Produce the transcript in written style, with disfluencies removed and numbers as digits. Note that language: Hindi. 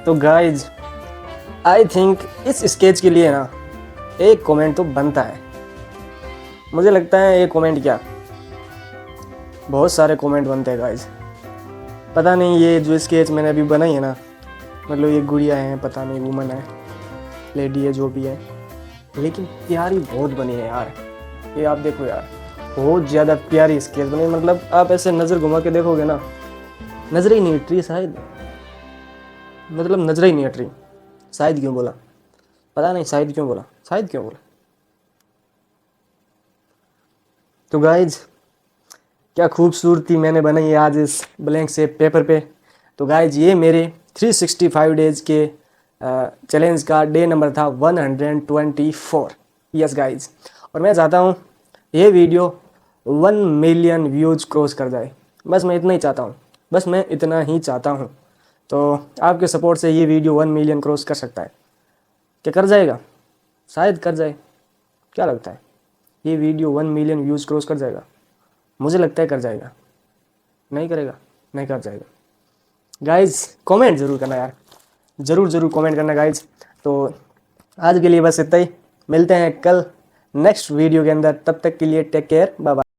तो गाइज आई थिंक इस स्केच के लिए ना एक कमेंट तो बनता है। मुझे लगता है एक कमेंट क्या, बहुत सारे कमेंट बनते हैं गाइज। पता नहीं ये जो स्केच मैंने अभी बनाई है ना, मतलब ये गुड़िया है, पता नहीं वुमन है, लेडी है, जो भी है, लेकिन प्यारी बहुत बनी है यार। ये आप देखो यार, बहुत ज़्यादा प्यारी स्केच बनी। मतलब आप ऐसे नज़र घुमा के देखोगे ना, नज़र ही नहीं हट रही शायद, मतलब नज़र ही नहीं हट रही। शायद क्यों बोला, पता नहीं शायद क्यों बोला, शायद क्यों बोला। तो गाइज क्या खूबसूरती मैंने बनाई है आज इस ब्लैंक से पेपर पे। तो गाइज ये मेरे 365 डेज़ के चैलेंज का डे नंबर था 124। यस गाइज, और मैं चाहता हूँ ये वीडियो 1 मिलियन व्यूज़ क्रॉस कर जाए। बस मैं इतना ही चाहता हूँ, बस मैं इतना ही चाहता हूँ। तो आपके सपोर्ट से ये वीडियो 1 मिलियन क्रॉस कर सकता है। क्या कर जाएगा? शायद कर जाए। क्या लगता है, ये वीडियो 1 मिलियन व्यूज़ क्रॉस कर जाएगा? मुझे लगता है कर जाएगा। नहीं करेगा? नहीं कर जाएगा। गाइज कमेंट ज़रूर करना यार, ज़रूर कमेंट करना गाइज। तो आज के लिए बस इतना ही, मिलते हैं कल नेक्स्ट वीडियो के अंदर। तब तक के लिए टेक केयर, बाय बाय।